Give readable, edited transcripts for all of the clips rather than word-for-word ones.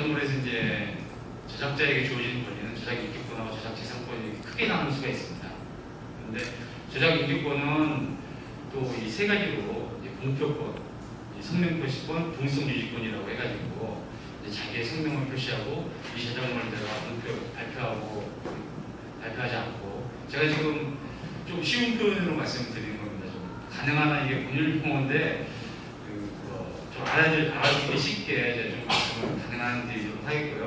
저작물에서 이제 저작자에게 주어지는 권리는 저작 인격권하고 저작 재산권이 크게 나눌 수가 있습니다. 그런데 저작 인격권은 또 이 세 가지로 공표권, 성명 표시권, 동성 유지권이라고 해가지고 자기의 성명을 표시하고 이 저작물을 내가 발표하지 않고, 제가 지금 좀 쉬운 표현으로 말씀드리는 겁니다. 좀 가능한 이게 법률 용어인데 좀 알아듣기 쉽게 좀 말씀을 가능한 드리도록 하겠고요.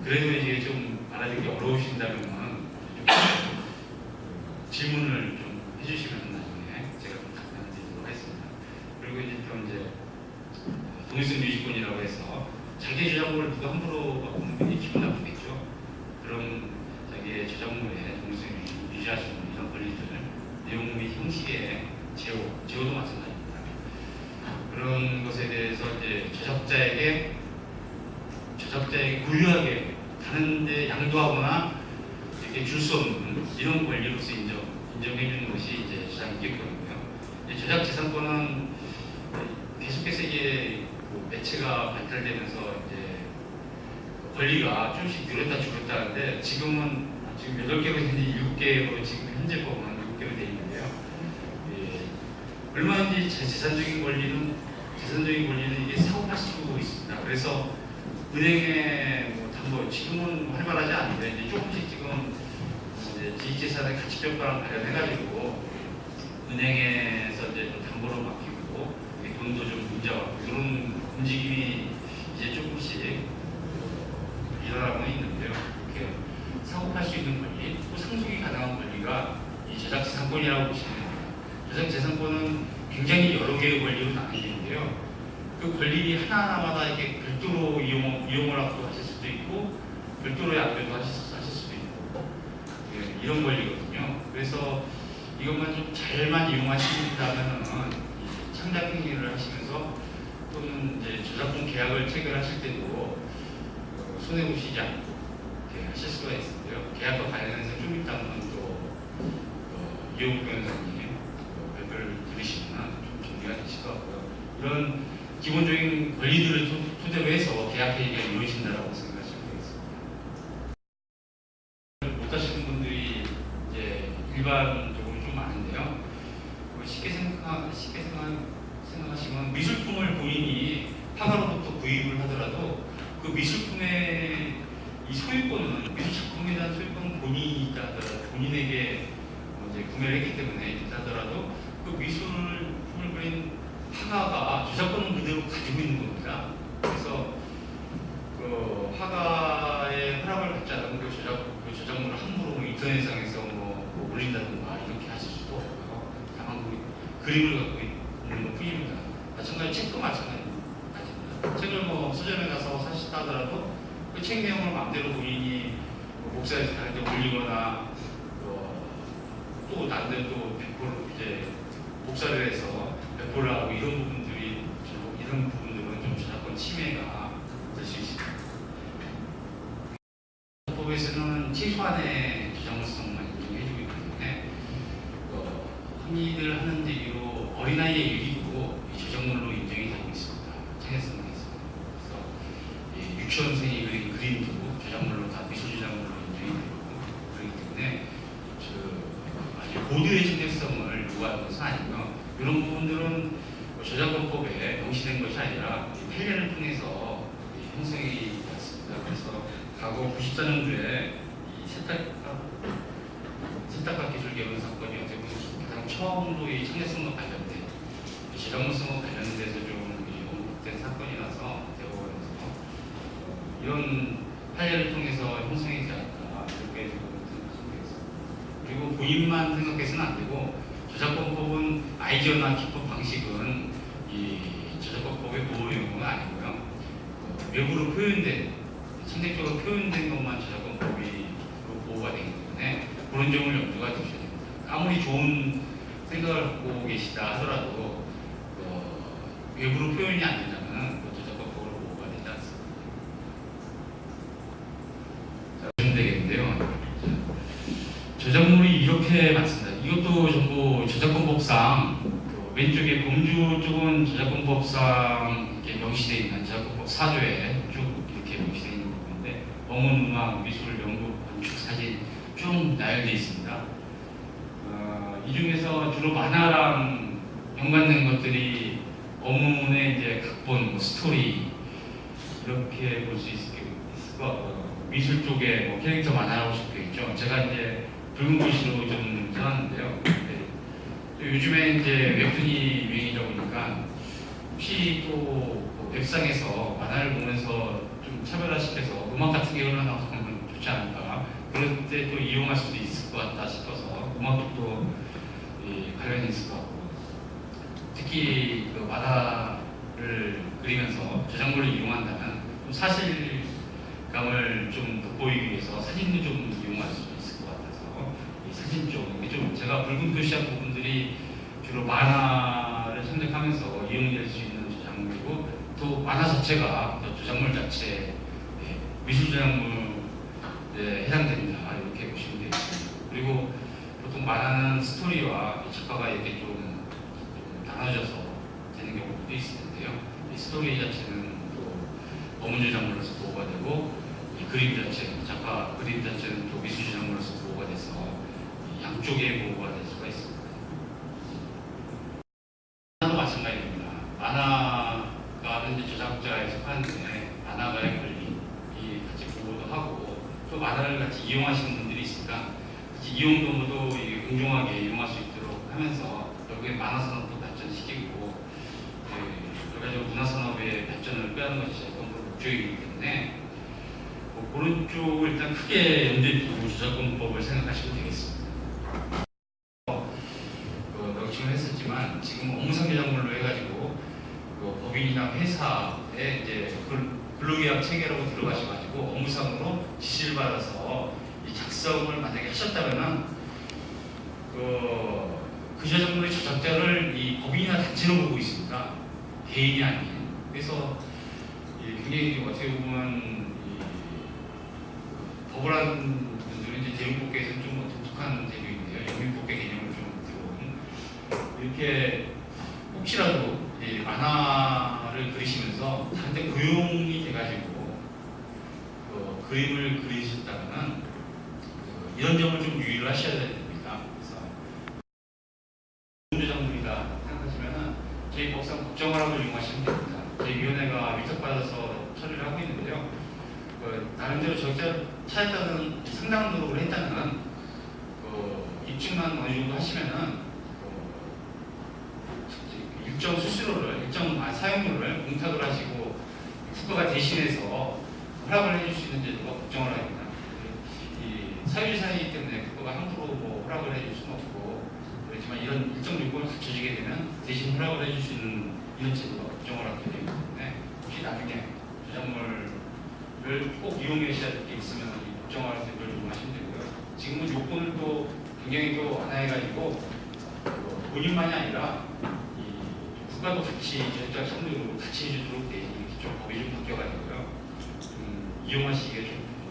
그래도 이게 좀 알아듣기 어려우신다면 질문을 좀 해주시면 나중에 제가 좀 답변을 드리도록 하겠습니다. 그리고 이제 또 동일성 유지권이라고 해서 자기의 저작물을 누가 함부로 바꾸는 게 기분 나쁘겠죠. 그럼 자기의 저작물에 동일성 유지할 수 있는 이런 권리들, 내용 및 형식의 제어도 마찬가지입니다. 그런 것에 대해서 이제 저작자에게 고유하게 다른데 양도하거나 이렇게 줄 수 없는 이런 권리로서 인정해 주는 것이 이제 저작 인격권이고요. 저작 재산권은 계속해서 이게 매체가 발달되면서 이제 권리가 조금씩 늘었다 줄었다 하는데 지금 8개로 했는데 7개로 지금 현재 법은 7개로 되어 있는데요. 얼마든지 재산적인 권리는 이게 사고할 수 있습니다. 그래서 은행의 담보 지금은 활발하지 않는데 이제 조금씩 지금 이제 지식재산의 가치평가랑 관련해가지고 은행에서 이제 좀 담보로 맡기고 돈도 좀 문제가 이런 움직임이 이제 조금씩 일어나고 있는데요. 이렇게 사고할 수 있는 권리, 또 상속이 가능한 권리가 이 저작재산권이라고 보시면 됩니다. 저작재산권은 굉장히 여러 개의 권리로 나뉘는데요. 그 권리 하나하나마다 이렇게 별도로 이용을 하고 하실 수도 있고, 별도로 양도도 하실 수도 있고, 이런 권리거든요. 그래서 이것만 좀 잘만 이용하신다면은 창작 행위를 하시면서 또는 이제 저작권 계약을 체결하실 때도 손해 보시지 않고 이렇게 하실 수가 있는데요. 계약과 관련해서 좀 이따는 또 이용욱 변호사님 발표를 들으시면 좀 정리가 되실 것 같고요. 이런 기본적인 권리들을 토대로 해서 계약 회의가 이루어진다고 생각하시면 되겠습니다. 못하시는 분들이 이제 일반적으로 좀 많은데요. 쉽게 생각하시면 미술품을 본인이 화가로부터 구입을 하더라도 그 미술품의 이 소유권은, 미술 작품에 대한 소유권은 본인이 있다 하더라도, 본인에게 이제 구매를 했기 때문에 있다 하더라도 그 미술품을 그린 화가가 저작권은 그대로 가지고 있는 겁니다. 그래서 그 화가의 허락을 받지 않으면 그 저작물을 함부로 인터넷상에서 올린다든가 이렇게 하실 수도 없고요. 다만 그림을 갖고 있는 것 뿐입니다. 마찬가지 책도 마찬가지입니다. 책을 서점에 가서 사신다 하더라도 그 책 내용을 마음대로 본인이 복사해서 다른데 올리거나 또 나름대로 또 배포를 이제 복사를 해서 배포를 하고 이런 부분들은 좀 저작권 침해가 될 수 있습니다. 법에서는 최소한의 저작물성만 인정해주고 있기 때문에 흔히들 하는 얘기로 어린아이의 일기도 저작물로 인정이 되고 있습니다. 창의성이 있습니다. 그래서 유치원생이 그린 그림도 저작물로 다 미술 저작물로 인정이 되고 그렇기 때문에 아주 고도의 창의성을 요구하는 것은 아니고요. 이런 부분들은 저작권법에 명시된 것이 아니라 판례를 통해서 형성이 되었습니다. 그래서 과거 94년도에 이 세탁과 기술 개론 사건이 어떻게 보면 가장 처음으로 이 창의성과 관련된 저작물성과 관련돼서 좀 언급된 사건이라서 대법원에서 이런 판례를 통해서 형성이 되었다 이렇게 생각하시면 되겠습니다. 그리고 본인만 생각해서는 안 되고 저작권법은 아이디어나 기법 방식은 이 저작권법의 보호 용어가 아니고요. 외부로 표현된, 선택적으로 표현된 것만 저작권법이 보호가 되기 때문에 그런 점을 염두가 두셔야 됩니다. 아무리 좋은 생각을 갖고 계시다 하더라도 외부로 표현이 안 된다면 저작권법으로 보호가 되지 않습니다. 자, 보시면 되겠는데요. 저작물이 이렇게 많습니다. 이것도 전부 저작권법상 왼쪽에 범주 쪽은 저작권법상 이렇게 명시되어 있는 저작권법 4조에 쭉 이렇게 명시되어 있는 부분인데 어문, 음악, 미술, 연극, 건축, 사진 쭉 나열되어 있습니다. 이 중에서 주로 만화랑 연관된 것들이 어문의 이제 각본, 뭐 스토리 이렇게 볼 수 있을 것 같고요. 미술 쪽에 뭐 캐릭터 만화라고 적혀있죠. 제가 이제 붉은 글씨로 좀 써놨는데요. 요즘에 이제 웹툰이 유행이다 보니까 혹시 또뭐 웹상에서 만화를 보면서 좀 차별화시켜서 음악 같은 게 흘러나오면 좋지 않을까, 그럴 때 또 이용할 수도 있을 것 같다 싶어서 음악도 관련이 있을 것 같고, 특히 그 만화를 그리면서 저작물을 이용한다면 좀 사실감을 좀 돋보이기 위해서 사진도 좀 이용할 수 있을 것 같아서 이 사진 쪽, 이게 좀 제가 붉은 표시한 부분들이 주로 만화를 선택하면서 이용될 수 있는 저작물이고, 또 만화 자체가 또 저작물 자체 미술 저작물에 해당된다, 이렇게 보시면 되겠습니다. 그리고 보통 만화는 스토리와 작가가 이렇게 좀 나눠져서 되는 경우도 있을 텐데요. 이 스토리 자체는 또 어문 저작물로서 보호가 되고, 이 그림 자체, 작가 그림 자체는 또 미술 저작물로서 보호가 돼서 양쪽에 보호가 될 수가 있습니다. 만화도 마찬가지입니다. 만화가 이제 저작자에 속하는데 만화가의 권리 같이 보호도 하고, 또 만화를 같이 이용하시는 분들이 있으니까 이용 도모도 공정하게 이용할 수 있도록 하면서 결국에 만화산업도 발전시키고 여러 가지 문화산업의 발전을 꾀하는 것이 저작권법 목적이기 때문에 그런 쪽을 일단 크게 염두에 두고 저작권법을 생각하시면 되겠습니다. 명칭을 했었지만 지금 업무상 저작물로 해가지고 법인이나 회사에 이제 근로계약 체계라고 들어가셔가지고 업무상으로 지시를 받아서 이 작성을 만약에 하셨다면은 그 저작물의 저작자를 이 법인이나 단체로 보고 있습니다. 개인이 아닌. 그래서 굉장히 어떻게 보면 법을 하는 분들은 이제 대륙법계에서는 좀 독특한 대륙인데요. 영민법계 개념을 좀 들어온 이렇게 혹시라도 만화를 그리시면서 한테 고용이 돼가지고 그림을 그리셨다면 이런 점을 좀 유의를 하셔야 됩니다. 그래서 저작물이다 생각하시면은 저희 법상 법정화라고 이용하시면 됩니다. 저희 위원회가 위탁받아서 처리를 하고 있는데요. 나름대로 적자 찾았다는 상당 노력을 했다면 입증만 어느 정도 하시면은 일정 수수료를, 일정 사용료를 공탁을 하시고 국가가 대신해서 허락을 해줄 수 있는 제도가 법정을 합니다. 이 사유재산이기 때문에 국가가 함부로 뭐 허락을 해줄 수는 없고, 그렇지만 이런 일정 요건을 갖춰지게 되면 대신 허락을 해줄 수 있는 이런 제도가 법정을 하게 되기 때문에 혹시 나중에 저작물을 꼭 이용하셔야 될 게 있으면 이 법정화를 이용하시면 되고요. 지금은 요건을 또 굉장히 또 완화해가지고 본인만이 아니라 국가도 같이 저작 성능으로 같이 해주도록 돼 있는 좀 법이 좀 바뀌어가지고요. 이용하시기에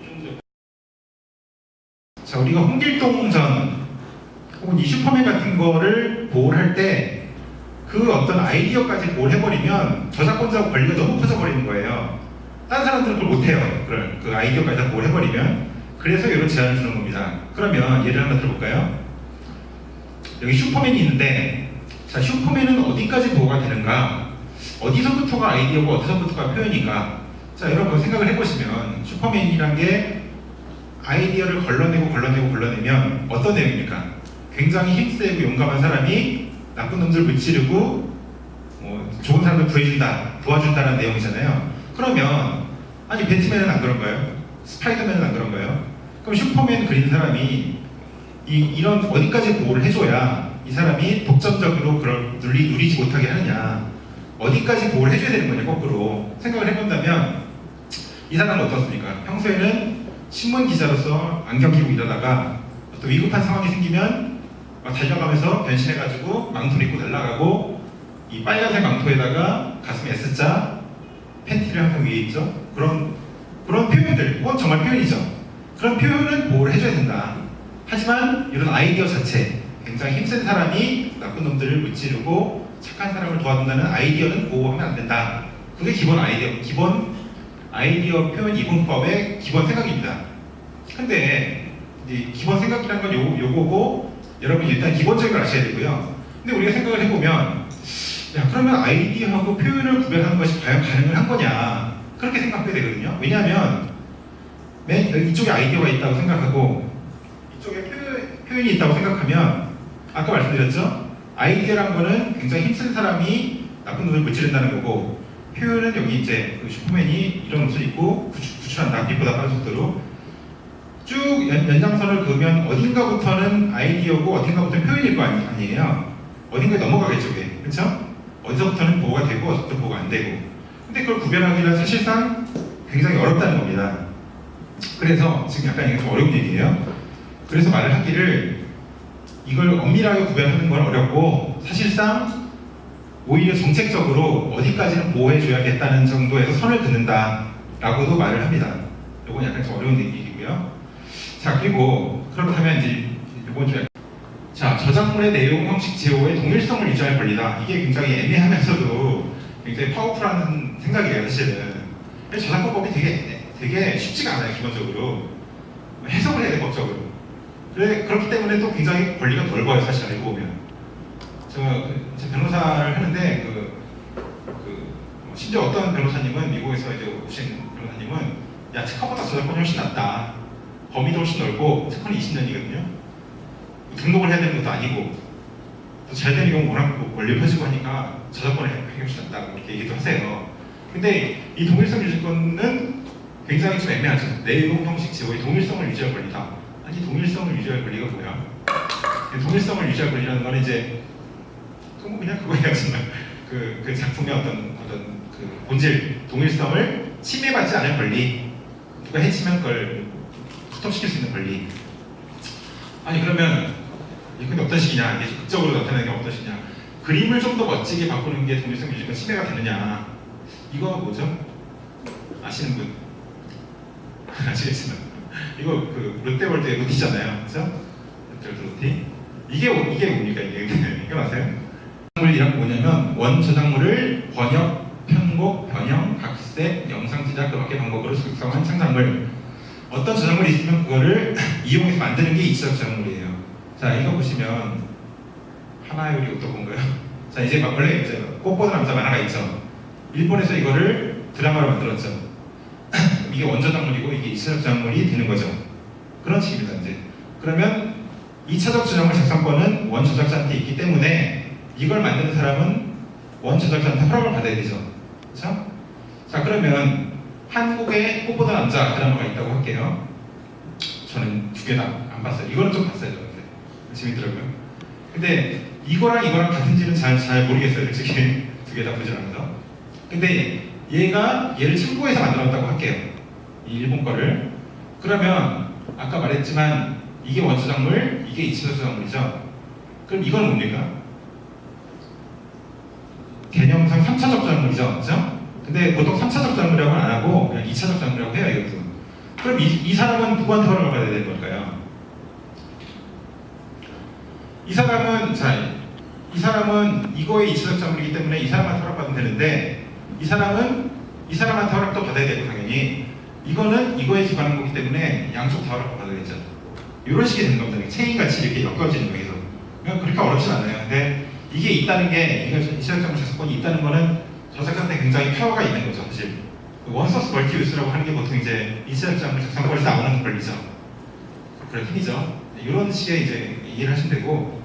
좀 더. 자, 우리가 홍길동전 혹은 이 슈퍼맨 같은 거를 보호를 할 때 그 어떤 아이디어까지 보호를 해버리면 저작권자 권리가 너무 커져버리는 거예요. 다른 사람들은 그걸 못해요. 그 아이디어까지 다 보호를 해버리면. 그래서 이런 제안을 주는 겁니다. 그러면 예를 한번 들어볼까요? 여기 슈퍼맨이 있는데, 자, 슈퍼맨은 어디까지 보호가 되는가? 어디서부터가 아이디어고 어디서부터가 표현인가? 자, 여러분 생각을 해보시면 슈퍼맨이란 게 아이디어를 걸러내면 어떤 내용입니까? 굉장히 힘세고 용감한 사람이 나쁜 놈들 무찌르고 좋은 사람들 도와준다는 내용이잖아요. 그러면 아니 배트맨은 안 그런가요? 스파이더맨은 안 그런가요? 그럼 슈퍼맨 그린 사람이 이런 어디까지 보호를 해줘야 이 사람이 독점적으로 그걸 누리지 못하게 하느냐, 어디까지 보호를 해줘야 되는 거냐, 거꾸로 생각을 해본다면 이 사람은 어떻습니까? 평소에는 신문 기자로서 안경 끼고 일하다가 어떤 위급한 상황이 생기면 달려가면서 변신해가지고 망토를 입고 날아가고 이 빨간색 망토에다가 가슴에 S자 팬티를 항상 위에 입죠. 그런 표현들, 그건 정말 표현이죠. 그런 표현은 보호를 해줘야 된다. 하지만 이런 아이디어 자체, 굉장히 힘센 사람이 나쁜 놈들을 무찌르고 착한 사람을 도와준다는 아이디어는 보호하면 안 된다. 그게 기본 아이디어 표현 이분법의 기본 생각입니다. 근데 이제 기본 생각이라는 건 요거고 여러분이 일단 기본적인 걸 아셔야 되고요. 근데 우리가 생각을 해보면 야 그러면 아이디어하고 표현을 구별하는 것이 과연 가능한 거냐 그렇게 생각하게 되거든요. 왜냐하면 맨 이쪽에 아이디어가 있다고 생각하고 이쪽에 표현이 있다고 생각하면 아까 말씀드렸죠? 아이디어란 거는 굉장히 힘쓴 사람이 나쁜 놈을 무찌른다는 거고 표현은 여기 이제 그 슈퍼맨이 이런 옷을 입고 구출한다 빛보다 빠른 속도로 쭉 연장선을 그으면 어딘가부터는 아이디어고 어딘가부터는 표현일 거 아니에요. 어딘가에 넘어가겠죠 그게. 그렇죠? 어디서부터는 보호가 되고 어디서부터 보호가 안 되고 근데 그걸 구별하기는 사실상 굉장히 어렵다는 겁니다. 그래서 지금 약간 이게 좀 어려운 얘기예요. 그래서 말을 하기를 이걸 엄밀하게 구별하는 건 어렵고 사실상 오히려 정책적으로 어디까지는 보호해줘야겠다는 정도에서 선을 긋는다라고도 말을 합니다. 이건 약간 좀 어려운 얘기고요. 자 그리고 그렇다면 이제 이번 주에 자 저작물의 내용, 형식, 제호의 동일성을 유지할 권리다. 이게 굉장히 애매하면서도 굉장히 파워풀한 생각이에요 사실은. 저작권법이 되게 쉽지가 않아요 기본적으로. 해석을 해야 돼 법적으로. 그렇기 때문에 또 굉장히 권리가 넓어요 사실 알고 보면. 제가 변호사를 하는데 심지어 어떤 변호사님은 미국에서 이제 오신 변호사님은 야 특허보다 저작권이 훨씬 낫다. 범위도 훨씬 넓고 특허는 20년이거든요. 등록을 해야 되는 것도 아니고 또 잘 되는 경우 워낙 권리 펴지고 하니까 저작권을 하기 훨씬 낫다고 이렇게 얘기도 하세요. 근데 이 동일성 유지권은 굉장히 좀 애매하죠. 내용, 형식, 제호의 동일성을 유지할 권리다. 아니 동일성을 유지할 권리가 뭐야? 동일성을 유지할 권리라는 건 이제 그냥 그거예요 정말 그 작품의 어떤 그 본질 동일성을 침해받지 않을 권리 누가 해치면 그걸 스톱시킬 수 있는 권리. 아니 그러면 이건 어떤 식이냐 이게 극적으로 나타내는 게 어떤 식이냐 그림을 좀 더 멋지게 바꾸는 게 동일성 유지권 침해가 되느냐 이거 뭐죠? 아시는 분? 아시겠지만 이거 그 롯데월드의 로티잖아요 그렇죠? 로티 이게 뭡니까 이게 이거 아세요? 저작물이란 뭐냐면 원저작물을 번역, 편곡, 변형, 각색, 영상 제작 그 밖의 방법으로 작성한 창작물 어떤 저작물이 있으면 그거를 이용해서 만드는 게 이치적 저작물이에요. 자 이거 보시면 하나요리 어떤 건가요? 자 이제 원래 이제 꽃보다 남자 만화가 있죠. 일본에서 이거를 드라마로 만들었죠. 이게 원저작물이고 이게 이치적 저작물이 되는 거죠. 그런 식입니다 이제. 그러면 2차적 저작물 작성권은 원저작자한테 있기 때문에 이걸 만드는 사람은 원저작자한테 허락을 받아야 되죠. 그렇죠? 자 그러면 한국에 꽃보다 남자 드라마가 있다고 할게요. 저는 두 개 다 안 봤어요. 이거는 좀 봤어요. 저는 재밌더라고요. 근데 이거랑 같은지는 잘 모르겠어요. 솔직히 두 개 다 보질 않아서. 근데 얘를 참고해서 만들었다고 할게요. 이 일본 거를. 그러면 아까 말했지만 이게 원저작물, 이게 이치적 저작물이죠. 그럼 이건 뭡니까? 개념상 3차적 저작물이죠. 그죠? 근데 보통 3차적 저작물이라고는 안 하고 그냥 2차적 저작물이라고 해요. 이것도. 그럼 이 사람은 누구한테 허락을 받아야 되는 걸까요? 이 사람은 이거의 2차적 저작물이기 때문에 이 사람한테 허락받으면 되는데 이 사람한테 허락도 받아야 되고 당연히 이거는 이거에 기반한 거기 때문에 양쪽 다 허락을 받아야겠죠. 이런 식이 되는 겁니다. 체인같이 이렇게 엮어지는 거예요. 그러니까 그렇게 어렵진 않아요. 근데 이게 있다는 게 이거 2차적 저작물 작성권이 있다는 거는 저작자한테 굉장히 파워가 있는 거죠. 사실 원소스 멀티유스라고 하는 게 보통 이제 2차적 저작물 작성권에서 나오는 권리죠. 그런 힘이죠. 이런 식의 이제 이해를 하시면 되고